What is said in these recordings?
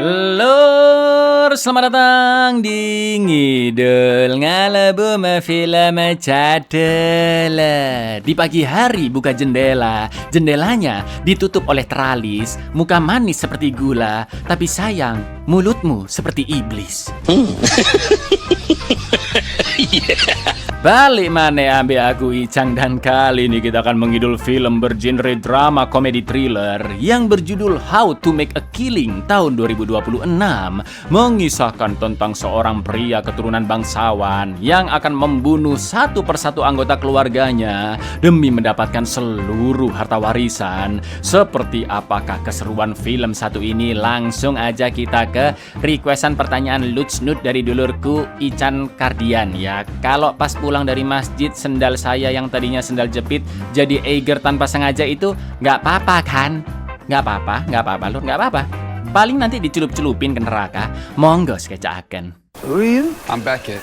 Lur, selamat datang di Ngidul Ngalebu Film Cadela. Di pagi hari buka jendela, jendelanya ditutup oleh teralis, muka manis seperti gula, tapi sayang, mulutmu seperti iblis. Balik mana ambil aku Icang, dan kali ini kita akan mengidul film bergenre drama komedi thriller yang berjudul How to Make a Killing tahun 2026, mengisahkan tentang seorang pria keturunan bangsawan yang akan membunuh satu persatu anggota keluarganya demi mendapatkan seluruh harta warisan. Seperti apakah keseruan film satu ini? Langsung aja kita ke requestan pertanyaan lucu dari dulurku Ican Kardian ya. Kalau pas pulang dari masjid, sendal saya yang tadinya sendal jepit jadi Eiger tanpa sengaja itu nggak apa-apa kan? Nggak apa-apa lur, nggak apa-apa. Paling nanti dicelup-celupin ke neraka. Monggo skecaaken. I'm back, kid.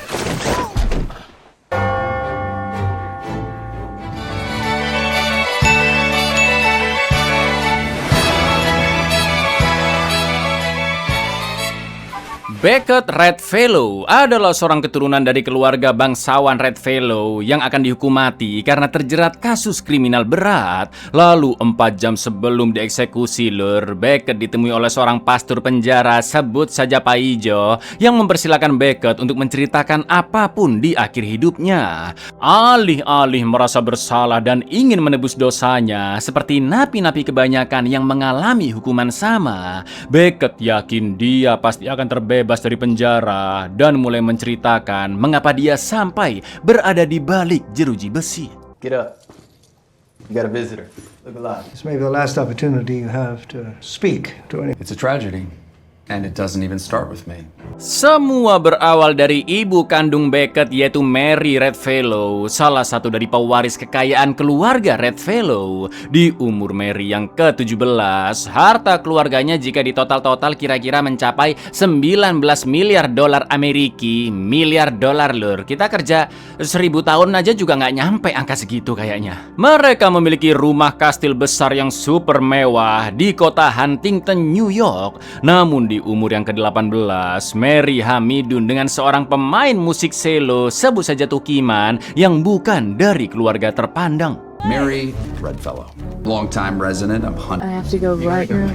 Beckett Redfellow adalah seorang keturunan dari keluarga bangsawan Redfellow yang akan dihukum mati karena terjerat kasus kriminal berat. Lalu 4 jam sebelum dieksekusi lur, Beckett ditemui oleh seorang pastor penjara, sebut saja Pak Ijo, yang mempersilahkan Beckett untuk menceritakan apapun di akhir hidupnya. Alih-alih merasa bersalah dan ingin menebus dosanya, seperti napi-napi kebanyakan yang mengalami hukuman sama, Beckett yakin dia pasti akan terbebas dari penjara dan mulai menceritakan mengapa dia sampai berada di balik jeruji besi. Get up. You got a visitor. Look alive. This may be the last opportunity you have to speak to anyone. It's a tragedy, and it doesn't even start with me. Semua berawal dari ibu kandung Beckett, yaitu Mary Redfellow, salah satu dari pewaris kekayaan keluarga Redfellow. Di umur Mary yang ke-17, harta keluarganya jika ditotal-total kira-kira mencapai 19 miliar dolar Amerika. Miliar dolar lur, kita kerja 1000 tahun aja juga nggak nyampe angka segitu kayaknya. Mereka memiliki rumah kastil besar yang super mewah di kota Huntington, New York. Namun di umur yang ke-18, Mary Hamidun dengan seorang pemain musik selo, sebut saja Tukiman, yang bukan dari keluarga terpandang. Mary Redfellow, longtime resident of Hunt. I have to go right now.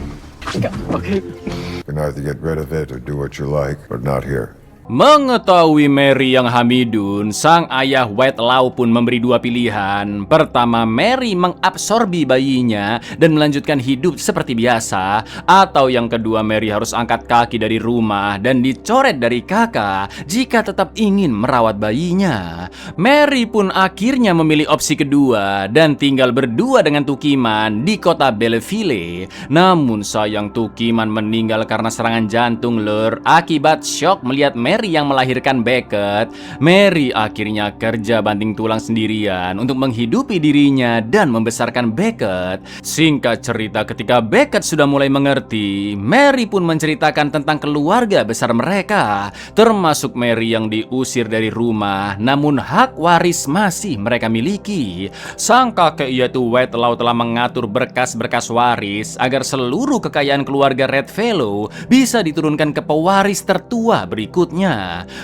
Okay. You can either get rid of it or do what you like, but not here. Mengetahui Mary yang Hamidun, sang ayah White Law pun memberi 2 pilihan. Pertama, Mary mengabsorbi bayinya dan melanjutkan hidup seperti biasa. Atau yang kedua, Mary harus angkat kaki dari rumah dan dicoret dari kakak jika tetap ingin merawat bayinya. Mary pun akhirnya memilih opsi kedua dan tinggal berdua dengan Tukiman di kota Belleville. Namun sayang, Tukiman meninggal karena serangan jantung lur, akibat syok melihat Mary yang melahirkan Beckett. Mary akhirnya kerja banting tulang sendirian untuk menghidupi dirinya dan membesarkan Beckett. Singkat cerita, ketika Beckett sudah mulai mengerti, Mary pun menceritakan tentang keluarga besar mereka, termasuk Mary yang diusir dari rumah, namun hak waris masih mereka miliki. Sang kakek yaitu White Law telah mengatur berkas-berkas waris agar seluruh kekayaan keluarga Redfellow bisa diturunkan ke pewaris tertua berikutnya.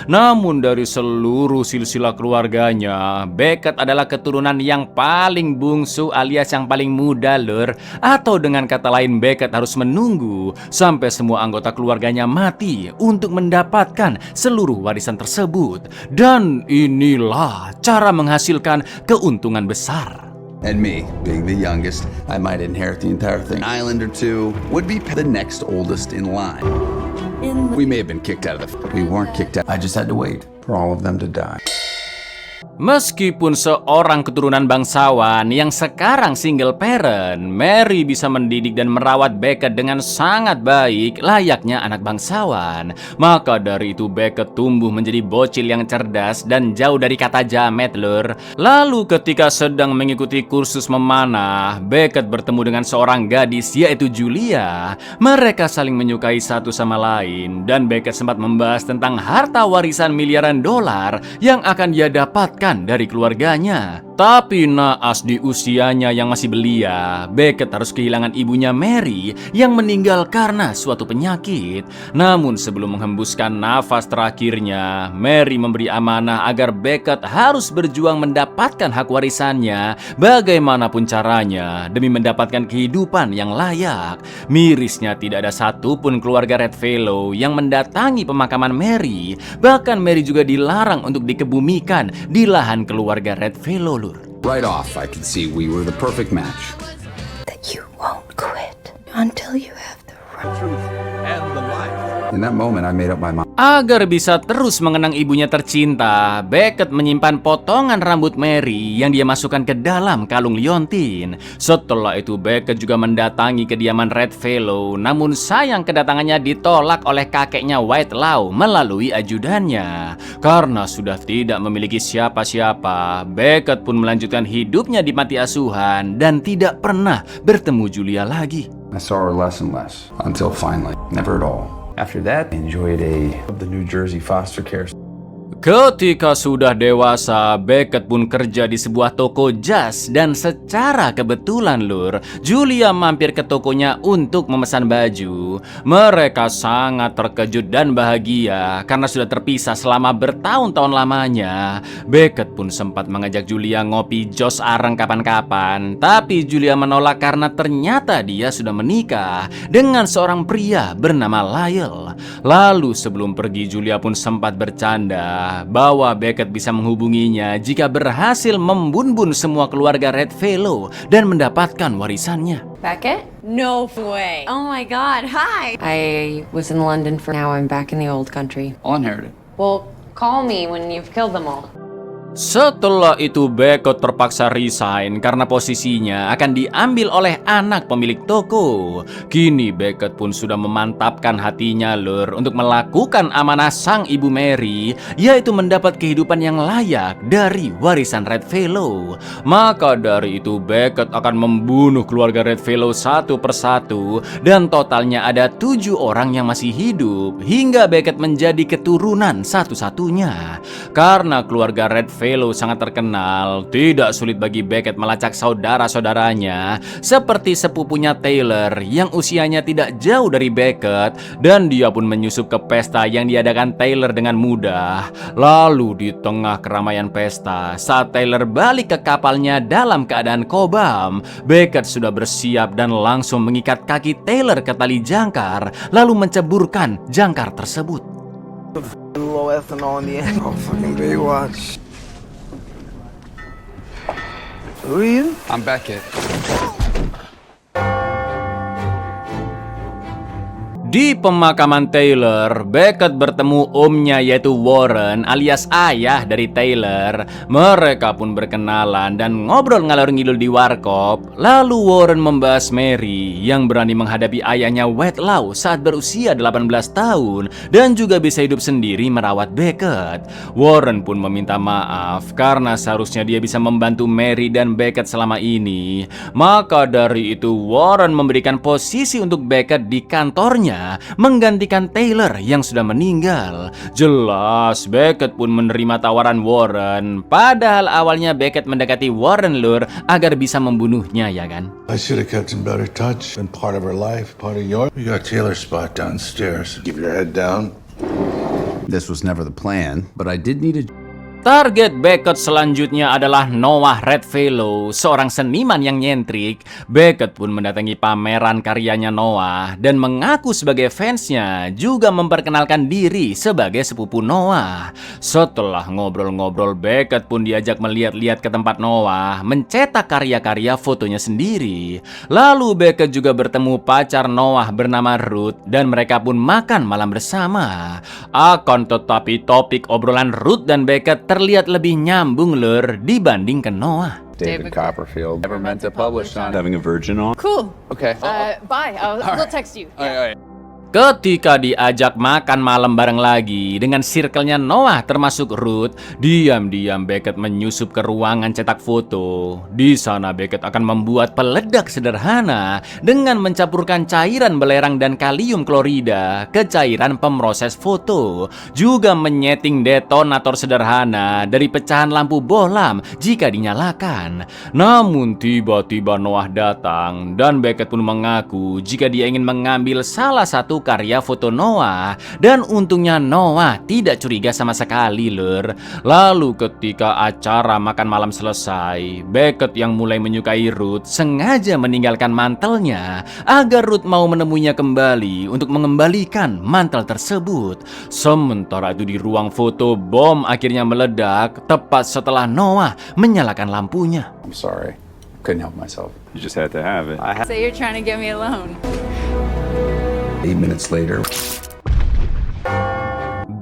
Namun dari seluruh silsilah keluarganya, Beckett adalah keturunan yang paling bungsu alias yang paling muda lur. Atau dengan kata lain, Beckett harus menunggu sampai semua anggota keluarganya mati untuk mendapatkan seluruh warisan tersebut. Dan inilah cara menghasilkan keuntungan besar. And me, being the youngest, I might inherit the entire thing. An island or two would be the next oldest in line. We may have been kicked out of the... We weren't kicked out. I just had to wait for all of them to die. Meskipun seorang keturunan bangsawan yang sekarang single parent, Mary bisa mendidik dan merawat Beckett dengan sangat baik layaknya anak bangsawan. Maka dari itu Beckett tumbuh menjadi bocil yang cerdas dan jauh dari kata jamet lur. Lalu ketika sedang mengikuti kursus memanah, Beckett bertemu dengan seorang gadis yaitu Julia. Mereka saling menyukai satu sama lain dan Beckett sempat membahas tentang harta warisan miliaran dolar yang akan dia dapatkan dari keluarganya. Tapi naas di usianya yang masih belia, Beckett harus kehilangan ibunya Mary yang meninggal karena suatu penyakit. Namun sebelum menghembuskan nafas terakhirnya, Mary memberi amanah agar Beckett harus berjuang mendapatkan hak warisannya bagaimanapun caranya demi mendapatkan kehidupan yang layak. Mirisnya tidak ada satupun keluarga Redfellow yang mendatangi pemakaman Mary. Bahkan Mary juga dilarang untuk dikebumikan di lahan keluarga Redfellow. Right off, I could see we were the perfect match. That you won't quit until you have the Truth and the life. In that moment, I made up my mind. Agar bisa terus mengenang ibunya tercinta, Beckett menyimpan potongan rambut Mary yang dia masukkan ke dalam kalung liontin. Setelah itu Beckett juga mendatangi kediaman Redfellow, namun sayang kedatangannya ditolak oleh kakeknya Whitelaw melalui ajudannya. Karena sudah tidak memiliki siapa-siapa, Beckett pun melanjutkan hidupnya di panti asuhan dan tidak pernah bertemu Julia lagi. I saw her less and less until finally, never at all. After that, I enjoyed of the New Jersey foster care. Ketika sudah dewasa, Beckett pun kerja di sebuah toko jas dan secara kebetulan Julia mampir ke tokonya untuk memesan baju. Mereka sangat terkejut dan bahagia karena sudah terpisah selama bertahun-tahun lamanya. Beckett pun sempat mengajak Julia ngopi jos areng kapan-kapan, tapi Julia menolak karena ternyata dia sudah menikah dengan seorang pria bernama Lyle. Lalu sebelum pergi, Julia pun sempat bercanda bahwa Beckett bisa menghubunginya jika berhasil membunbun semua keluarga Redfellow dan mendapatkan warisannya. Beckett? No way. Oh my god, hi. I was in London for now I'm back in the old country. All inherited. Well, call me when you've killed them all. Setelah itu Beckett terpaksa resign karena posisinya akan diambil oleh anak pemilik toko. Kini Beckett pun sudah memantapkan hatinya untuk melakukan amanah sang ibu Mary, yaitu mendapat kehidupan yang layak dari warisan Redfellow. Maka dari itu Beckett akan membunuh keluarga Redfellow satu persatu dan totalnya ada 7 orang yang masih hidup hingga Beckett menjadi keturunan satu-satunya. Karena keluarga Redfellow sangat terkenal, tidak sulit bagi Beckett melacak saudara-saudaranya seperti sepupunya Taylor yang usianya tidak jauh dari Beckett, dan dia pun menyusup ke pesta yang diadakan Taylor dengan mudah. Lalu di tengah keramaian pesta, saat Taylor balik ke kapalnya dalam keadaan kobam, Beckett sudah bersiap dan langsung mengikat kaki Taylor ke tali jangkar lalu menceburkan jangkar tersebut. Low ethanol in the end. Oh, fucking Baywatch. Who are you? I'm Beckett. Di pemakaman Taylor, Beckett bertemu omnya yaitu Warren alias ayah dari Taylor. Mereka pun berkenalan dan ngobrol ngalor ngidul di warkop. Lalu Warren membahas Mary yang berani menghadapi ayahnya Whitelaw saat berusia 18 tahun dan juga bisa hidup sendiri merawat Beckett. Warren pun meminta maaf karena seharusnya dia bisa membantu Mary dan Beckett selama ini. Maka dari itu Warren memberikan posisi untuk Beckett di kantornya, menggantikan Taylor yang sudah meninggal. Jelas Beckett pun menerima tawaran Warren, padahal awalnya Beckett mendekati Warren agar bisa membunuhnya, ya kan? I should have kept in better touch. Been part of her life, part of yours. We got Taylor's spot downstairs. Keep your head down. This was never the plan, but I did need a... Target Beckett selanjutnya adalah Noah Redfellow, seorang seniman yang nyentrik. Beckett pun mendatangi pameran karyanya Noah dan mengaku sebagai fansnya, juga memperkenalkan diri sebagai sepupu Noah. Setelah ngobrol-ngobrol, Beckett pun diajak melihat-lihat ke tempat Noah mencetak karya-karya fotonya sendiri. Lalu Beckett juga bertemu pacar Noah bernama Ruth dan mereka pun makan malam bersama. Akan tetapi topik obrolan Ruth dan Beckett terlihat lebih nyambung dibanding ke Noah. David Copperfield. Never meant to publish on having a virgin on. Cool. Okay. Bye. We'll text you. All right. Ketika diajak makan malam bareng lagi dengan circle-nya Noah termasuk Ruth, diam-diam Beckett menyusup ke ruangan cetak foto. Di sana Beckett akan membuat peledak sederhana dengan mencampurkan cairan belerang dan kalium klorida ke cairan pemroses foto. Juga menyeting detonator sederhana dari pecahan lampu bohlam jika dinyalakan. Namun tiba-tiba Noah datang dan Beckett pun mengaku jika dia ingin mengambil salah satu karya foto Noah, dan untungnya Noah tidak curiga sama sekali, lur. Lalu ketika acara makan malam selesai, Beckett yang mulai menyukai Ruth sengaja meninggalkan mantelnya agar Ruth mau menemuinya kembali untuk mengembalikan mantel tersebut. Sementara itu di ruang foto, bom akhirnya meledak tepat setelah Noah menyalakan lampunya. I'm sorry. Couldn't help myself. You just had to have it. So you're trying to get me alone. 8 minutes later.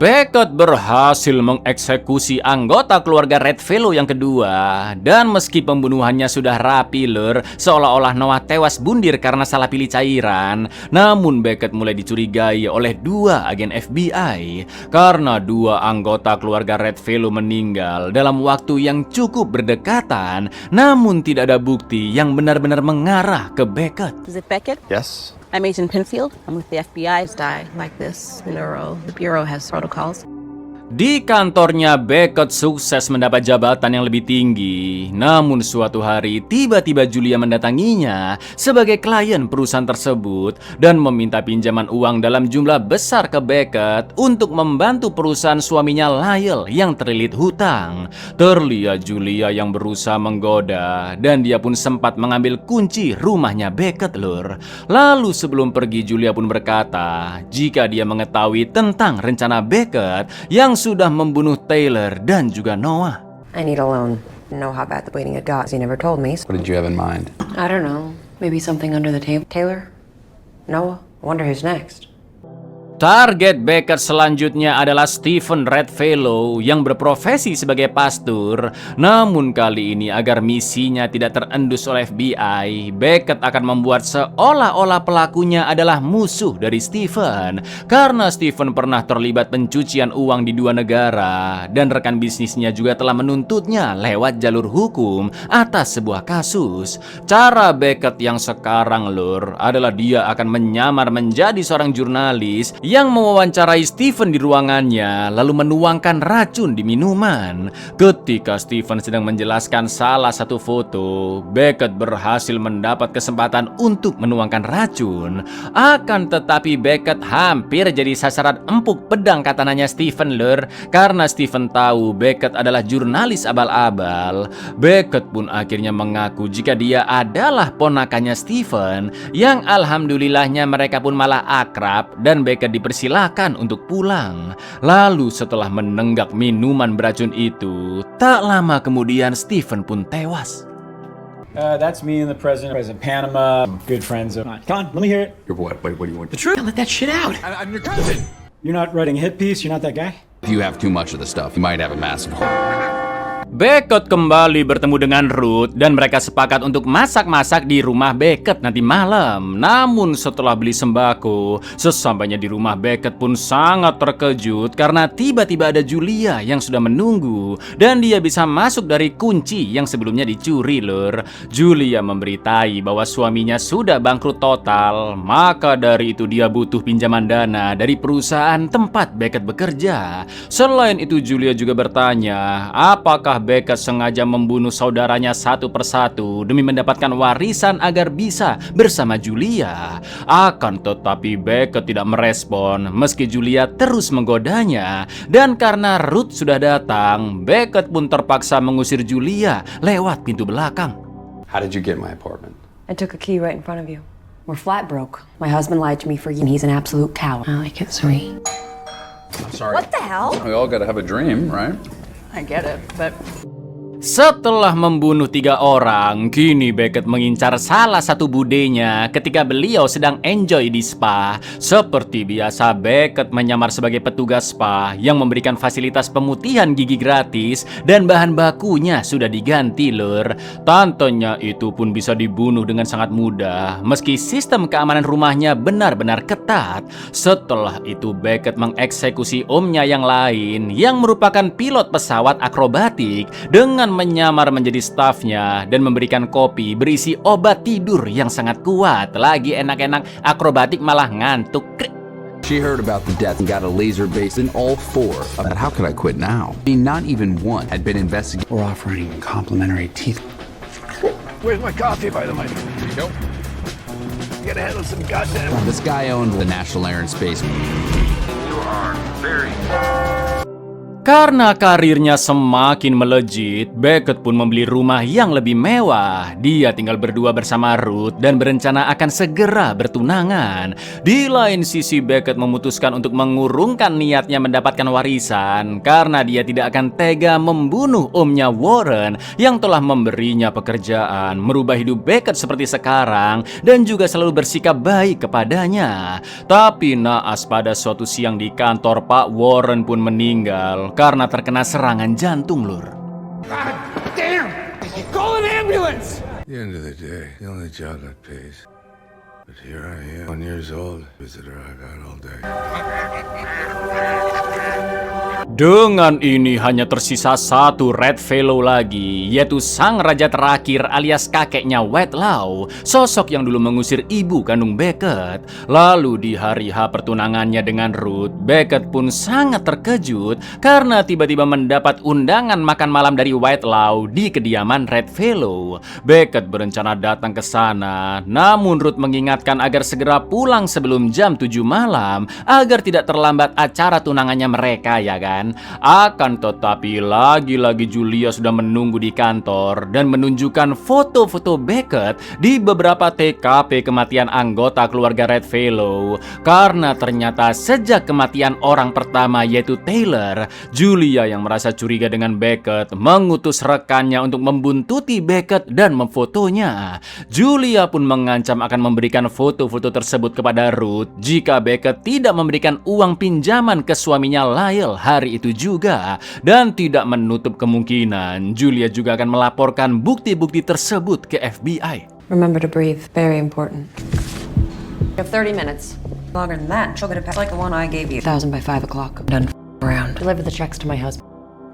Beckett berhasil mengeksekusi anggota keluarga Redfellow yang kedua. Dan meski pembunuhannya sudah rapi, lur, seolah-olah Noah tewas bundir karena salah pilih cairan, namun Beckett mulai dicurigai oleh 2 agen FBI karena 2 anggota keluarga Redfellow meninggal dalam waktu yang cukup berdekatan, namun tidak ada bukti yang benar-benar mengarah ke Beckett. Is it Beckett? Yes. I'm Agent Penfield. I'm with the FBI. Die like this in a row. The Bureau has protocols. Di kantornya Beckett sukses mendapat jabatan yang lebih tinggi. Namun suatu hari tiba-tiba Julia mendatanginya sebagai klien perusahaan tersebut dan meminta pinjaman uang dalam jumlah besar ke Beckett untuk membantu perusahaan suaminya Lyle yang terlilit hutang. Terlihat Julia yang berusaha menggoda dan dia pun sempat mengambil kunci rumahnya Beckett, lur. Lalu sebelum pergi Julia pun berkata jika dia mengetahui tentang rencana Beckett yang sudah membunuh Taylor dan juga Noah. I need a loan. Know how bad the bleeding had got. He never told me. What did you have in mind? I don't know. Maybe something under the table. Taylor? Noah? I wonder who's next. Target Beckett selanjutnya adalah Stephen Redfellow yang berprofesi sebagai pastor. Namun kali ini agar misinya tidak terendus oleh FBI, Beckett akan membuat seolah-olah pelakunya adalah musuh dari Stephen. Karena Stephen pernah terlibat pencucian uang di 2 negara dan rekan bisnisnya juga telah menuntutnya lewat jalur hukum atas sebuah kasus. Cara Beckett yang sekarang, lur, adalah dia akan menyamar menjadi seorang jurnalis yang mewawancarai Stephen di ruangannya lalu menuangkan racun di minuman. Ketika Stephen sedang menjelaskan salah satu foto, Beckett berhasil mendapat kesempatan untuk menuangkan racun. Akan tetapi Beckett hampir jadi sasaran empuk pedang katananya Stephen, lur, karena Stephen tahu Beckett adalah jurnalis abal-abal. Beckett pun akhirnya mengaku jika dia adalah ponakannya Stephen yang alhamdulillahnya mereka pun malah akrab dan Beckett dipersilahkan untuk pulang. Lalu setelah menenggak minuman beracun itu, tak lama kemudian Stephen pun tewas. That's me and the president of Panama. Good friends. Come on, let me hear it. Your what? What do you want? The truth. Let that shit out. I'm your cousin. You're not writing a hit piece. You're not that guy. If you have too much of the stuff, you might have a massive Beckett kembali bertemu dengan Ruth dan mereka sepakat untuk masak-masak di rumah Beckett nanti malam. Namun setelah beli sembako, sesampainya di rumah Beckett pun sangat terkejut karena tiba-tiba ada Julia yang sudah menunggu dan dia bisa masuk dari kunci yang sebelumnya dicuri, lur. Julia memberitai bahwa suaminya sudah bangkrut total, maka dari itu dia butuh pinjaman dana dari perusahaan tempat Beckett bekerja. Selain itu Julia juga bertanya apakah Beckett sengaja membunuh saudaranya satu persatu demi mendapatkan warisan agar bisa bersama Julia. Akan tetapi Beckett tidak merespon meski Julia terus menggodanya. Dan karena Ruth sudah datang, Beckett pun terpaksa mengusir Julia lewat pintu belakang. How did you get my apartment? I took a key right in front of you. We're flat broke. My husband lied to me for years and he's an absolute coward. I like it, sorry. I'm sorry. What the hell? We all gotta have a dream, right? I get it, but... Setelah membunuh 3 orang, kini Beckett mengincar salah satu budenya ketika beliau sedang enjoy di spa. Seperti biasa, Beckett menyamar sebagai petugas spa yang memberikan fasilitas pemutihan gigi gratis dan bahan bakunya sudah diganti, lur. Tantenya itu pun bisa dibunuh dengan sangat mudah, meski sistem keamanan rumahnya benar-benar ketat. Setelah itu, Beckett mengeksekusi omnya yang lain yang merupakan pilot pesawat akrobatik dengan menyamar menjadi stafnya dan memberikan kopi berisi obat tidur yang sangat kuat. Lagi enak-enak akrobatik malah ngantuk. She heard about the death and got a laser base in all 4. But how could I quit now? I mean, not even one had been investigated. We're offering complimentary teeth. Where's my coffee, by the way? Nope. Get ahead of some goddamn. This guy owned the National Air and Space. You are very. Karena karirnya semakin melejit, Beckett pun membeli rumah yang lebih mewah. Dia tinggal berdua bersama Ruth dan berencana akan segera bertunangan. Di lain sisi, Beckett memutuskan untuk mengurungkan niatnya mendapatkan warisan karena dia tidak akan tega membunuh omnya Warren yang telah memberinya pekerjaan, merubah hidup Beckett seperti sekarang, dan juga selalu bersikap baik kepadanya. Tapi naas pada suatu siang di kantor, Pak Warren pun meninggal karena terkena serangan jantung, lur. God damn! Call an ambulance! At the end of the day, the only job that pays. But here I am, 1 years old, visitor I got all day. Dengan ini hanya tersisa satu Red Fellow lagi, yaitu sang raja terakhir alias kakeknya Whitelaw, sosok yang dulu mengusir ibu kandung Beckett. Lalu di hari H pertunangannya dengan Ruth, Beckett pun sangat terkejut karena tiba-tiba mendapat undangan makan malam dari Whitelaw di kediaman Red Fellow. Beckett berencana datang ke sana, namun Ruth mengingatkan agar segera pulang sebelum jam 7 malam agar tidak terlambat acara tunangannya mereka, ya kan? Akan tetapi lagi-lagi Julia sudah menunggu di kantor dan menunjukkan foto-foto Beckett di beberapa TKP kematian anggota keluarga Red Fellow. Karena ternyata sejak kematian orang pertama yaitu Taylor, Julia yang merasa curiga dengan Beckett mengutus rekannya untuk membuntuti Beckett dan memfotonya. Julia pun mengancam akan memberikan foto-foto tersebut kepada Ruth jika Beckett tidak memberikan uang pinjaman ke suaminya Lyle hari itu juga, dan tidak menutup kemungkinan Julia juga akan melaporkan bukti-bukti tersebut ke FBI. Remember to breathe. Very important. You have 30 minutes. Longer than that, she'll get a pass like the one I gave you. 1,000 by 5 o'clock. Done around. Deliver the checks to my husband.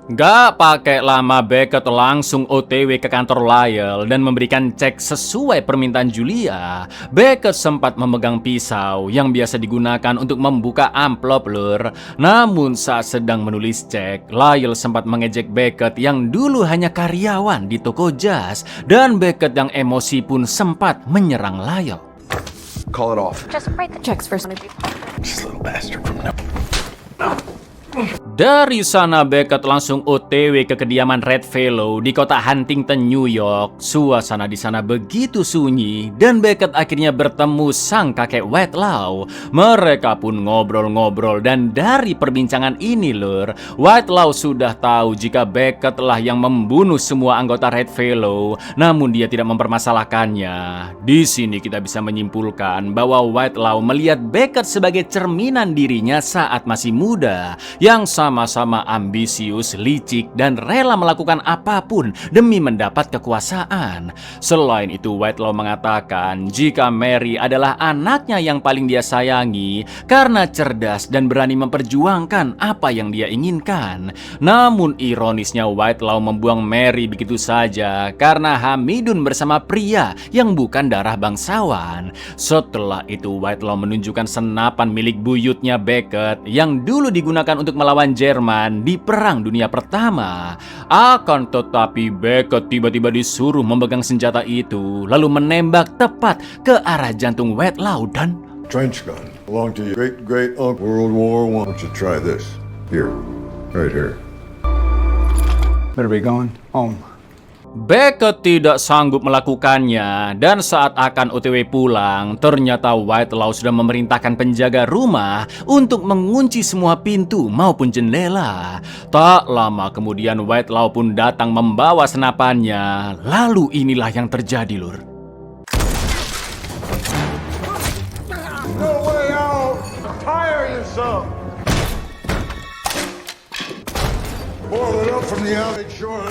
Gak pakai lama, Beckett langsung OTW ke kantor Lyle dan memberikan cek sesuai permintaan Julia. Beckett sempat memegang pisau yang biasa digunakan untuk membuka amplop, lur. Namun saat sedang menulis cek, Lyle sempat mengejek Beckett yang dulu hanya karyawan di toko jas, dan Beckett yang emosi pun sempat menyerang Lyle. Call it off. Just write the checks first. This little bastard from now. Dari sana Beckett langsung OTW ke kediaman Red Fellow di kota Huntington, New York. Suasana di sana begitu sunyi dan Beckett akhirnya bertemu sang kakek Whitelaw. Mereka pun ngobrol-ngobrol dan dari perbincangan ini, lur, Whitelaw sudah tahu jika Beckett lah yang membunuh semua anggota Red Fellow, namun dia tidak mempermasalahkannya. Di sini kita bisa menyimpulkan bahwa Whitelaw melihat Beckett sebagai cerminan dirinya saat masih muda, yang sama-sama ambisius, licik, dan rela melakukan apapun demi mendapat kekuasaan. Selain itu, Whitelaw mengatakan jika Mary adalah anaknya yang paling dia sayangi karena cerdas dan berani memperjuangkan apa yang dia inginkan. Namun ironisnya, Whitelaw membuang Mary begitu saja karena Hamidun bersama pria yang bukan darah bangsawan. Setelah itu, Whitelaw menunjukkan senapan milik buyutnya Beckett yang dulu digunakan untuk melawan Jerman di Perang Dunia Pertama. Akan tetapi Beckett tiba-tiba disuruh memegang senjata itu lalu menembak tepat ke arah jantung Whitelaw dan Trench gun. Belonged to your great uncle World War I. Why don't you try this? Here. Right here. Better be going home. Beckett tidak sanggup melakukannya, dan saat akan OTW pulang, ternyata Whitelaw sudah memerintahkan penjaga rumah untuk mengunci semua pintu maupun jendela. Tak lama kemudian Whitelaw pun datang membawa senapannya. Lalu inilah yang terjadi, Lur. No way out! Tire yourself! Boil it up from the outside shore.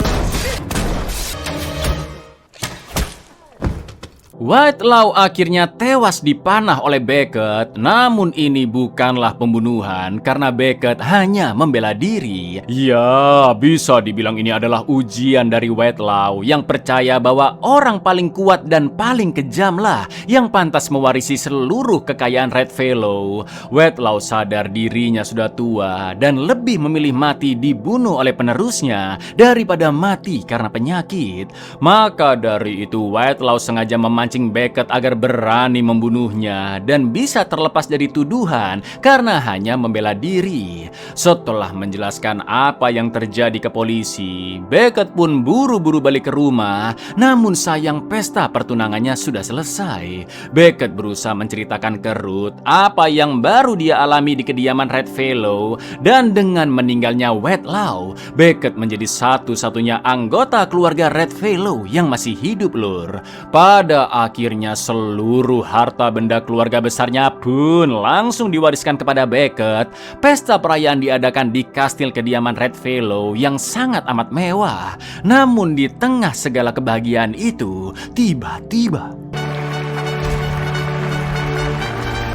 Whitelaw akhirnya tewas dipanah oleh Beckett, namun ini bukanlah pembunuhan karena Beckett hanya membela diri. Ya, bisa dibilang ini adalah ujian dari Whitelaw yang percaya bahwa orang paling kuat dan paling kejamlah yang pantas mewarisi seluruh kekayaan Redfellow. Whitelaw sadar dirinya sudah tua dan lebih memilih mati dibunuh oleh penerusnya daripada mati karena penyakit. Maka dari itu Whitelaw sengaja memancing Beckett agar berani membunuhnya dan bisa terlepas dari tuduhan karena hanya membela diri. Setelah menjelaskan apa yang terjadi ke polisi, Beckett pun buru-buru balik ke rumah, namun sayang pesta pertunangannya sudah selesai. Beckett berusaha menceritakan ke Ruth apa yang baru dia alami di kediaman Redfellow, dan dengan meninggalnya Whitelaw, Beckett menjadi satu-satunya anggota keluarga Redfellow yang masih hidup, Lur. Pada akhirnya seluruh harta benda keluarga besarnya pun langsung diwariskan kepada Beckett. Pesta perayaan diadakan di kastil kediaman Redfellow yang sangat amat mewah. Namun di tengah segala kebahagiaan itu, tiba-tiba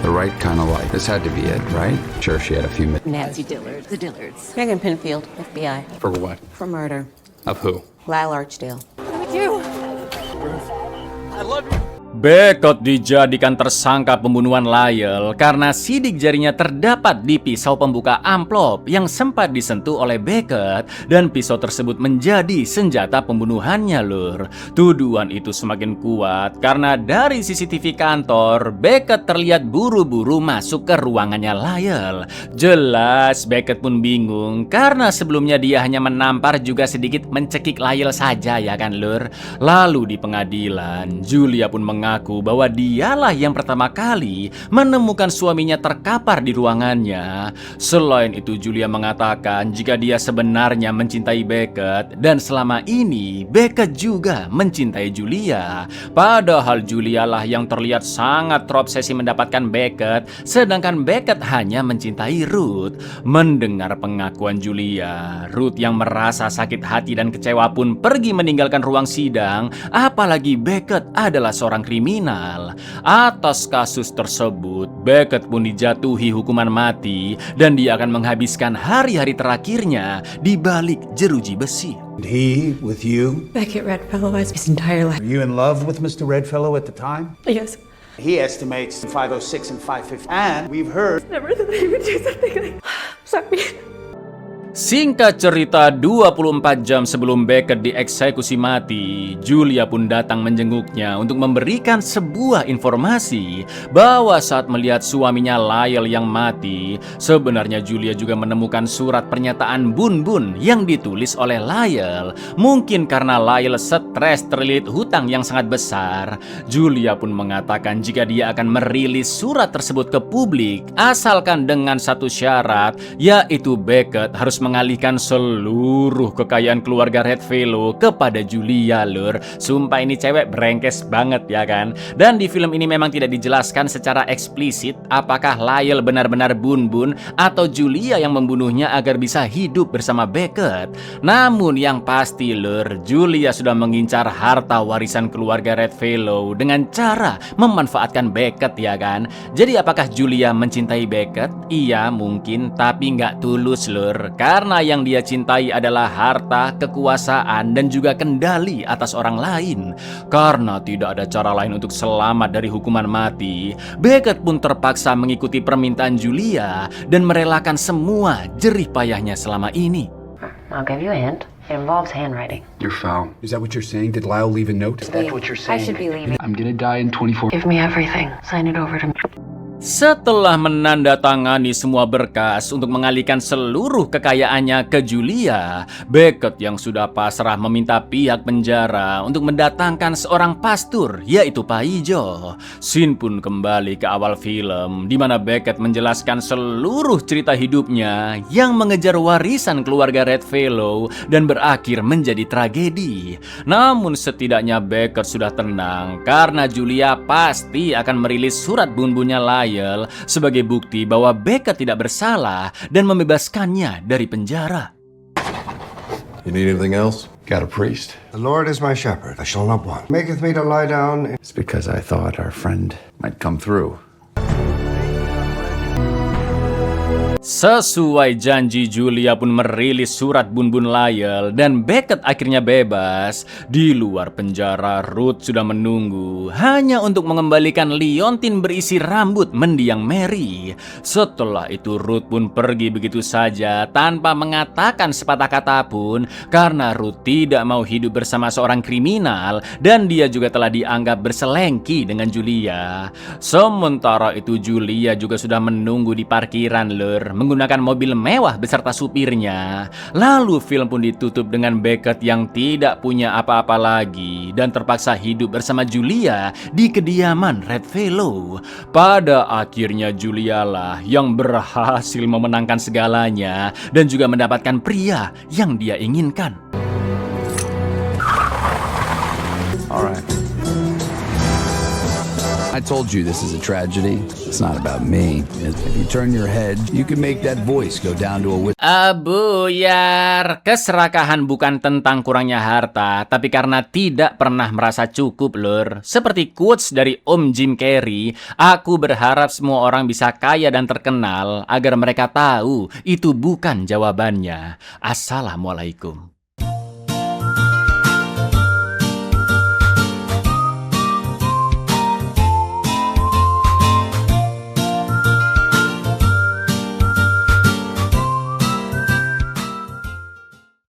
The right kind of life. This had to be it, right? Sure, she had a few minutes. Nancy Dillard, the Dillards. Megan Pinfield, FBI. For what? For murder. Of who? Lyle Archdale. Beckett dijadikan tersangka pembunuhan Lyle karena sidik jarinya terdapat di pisau pembuka amplop yang sempat disentuh oleh Beckett, dan pisau tersebut menjadi senjata pembunuhannya, Lur. Tuduhan itu semakin kuat karena dari CCTV kantor, Beckett terlihat buru-buru masuk ke ruangannya Lyle. Jelas Beckett pun bingung karena sebelumnya dia hanya menampar juga sedikit mencekik Lyle saja, ya kan, Lur. Lalu di pengadilan, Julia pun mengaku bahwa dialah yang pertama kali menemukan suaminya terkapar di ruangannya. Selain itu, Julia mengatakan jika dia sebenarnya mencintai Beckett dan selama ini Beckett juga mencintai Julia. Padahal Julia lah yang terlihat sangat terobsesi mendapatkan Beckett, sedangkan Beckett hanya mencintai Ruth. Mendengar pengakuan Julia, Ruth yang merasa sakit hati dan kecewa pun pergi meninggalkan ruang sidang, apalagi Beckett adalah seorang kriminal. Atas kasus tersebut, Beckett pun dijatuhi hukuman mati dan dia akan menghabiskan hari-hari terakhirnya di balik jeruji besi. He with you? Beckett Redfellow has his entire life. Were you in love with Mr. Redfellow at the time? Yes. He estimates 506 and 550. And we've heard Never thought he would do something like Sorry. Singkat cerita, 24 jam sebelum Beckett dieksekusi mati, Julia pun datang menjenguknya untuk memberikan sebuah informasi bahwa saat melihat suaminya Lyle yang mati, sebenarnya Julia juga menemukan surat pernyataan Bun-Bun yang ditulis oleh Lyle. Mungkin karena Lyle stres terlilit hutang yang sangat besar, Julia pun mengatakan jika dia akan merilis surat tersebut ke publik, asalkan dengan satu syarat, yaitu Beckett harus mengalihkan seluruh kekayaan keluarga Redfellow kepada Julia, Lur. Sumpah ini cewek brengkes banget, ya kan? Dan di film ini memang tidak dijelaskan secara eksplisit apakah Lyle benar-benar Bun-Bun atau Julia yang membunuhnya agar bisa hidup bersama Beckett. Namun yang pasti, Lur, Julia sudah mengincar harta warisan keluarga Redfellow dengan cara memanfaatkan Beckett, ya kan? Jadi apakah Julia mencintai Beckett? Iya mungkin, tapi nggak tulus, Lur. Karena yang dia cintai adalah harta, kekuasaan, dan juga kendali atas orang lain. Karena tidak ada cara lain untuk selamat dari hukuman mati, Beckett pun terpaksa mengikuti permintaan Julia dan merelakan semua jerih payahnya selama ini. I'll give you a hint. It involves handwriting. You're foul. Is that what you're saying? Did Lyle leave a note? Is that what you're saying? I should be leaving. I'm gonna die in 24. Give me everything. Sign it over to me. Setelah menandatangani semua berkas untuk mengalihkan seluruh kekayaannya ke Julia, Beckett yang sudah pasrah meminta pihak penjara untuk mendatangkan seorang pastur, yaitu Pak Ijo. Scene pun kembali ke awal film, di mana Beckett menjelaskan seluruh cerita hidupnya yang mengejar warisan keluarga Redfellow dan berakhir menjadi tragedi. Namun setidaknya Beckett sudah tenang karena Julia pasti akan merilis surat bunbunya Lyle sebagai bukti bahwa Beckett tidak bersalah dan membebaskannya dari penjara. You need anything else? Got a priest. The Lord is my shepherd, I shall not want. Maketh me to lie down. It's because I thought our friend might come through. Sesuai janji, Julia pun merilis surat bunbun Lyle dan Beckett akhirnya bebas. Di luar penjara, Ruth sudah menunggu hanya untuk mengembalikan liontin berisi rambut mendiang Mary. Setelah itu Ruth pun pergi begitu saja tanpa mengatakan sepatah kata pun karena Ruth tidak mau hidup bersama seorang kriminal dan dia juga telah dianggap berselengki dengan Julia. Sementara itu Julia juga sudah menunggu di parkiran lur, menggunakan mobil mewah beserta supirnya. Lalu film pun ditutup dengan Beckett yang tidak punya apa-apa lagi dan terpaksa hidup bersama Julia di kediaman Redfellow. Pada akhirnya Julia lah yang berhasil memenangkan segalanya dan juga mendapatkan pria yang dia inginkan. Alright. I told you this is a tragedy. It's not about me. If you turn your head, you can make that voice go down to a whisper. Buyar, keserakahan bukan tentang kurangnya harta, tapi karena tidak pernah merasa cukup, lur. Seperti quotes dari Om Jim Carrey, aku berharap semua orang bisa kaya dan terkenal agar mereka tahu itu bukan jawabannya. Assalamualaikum.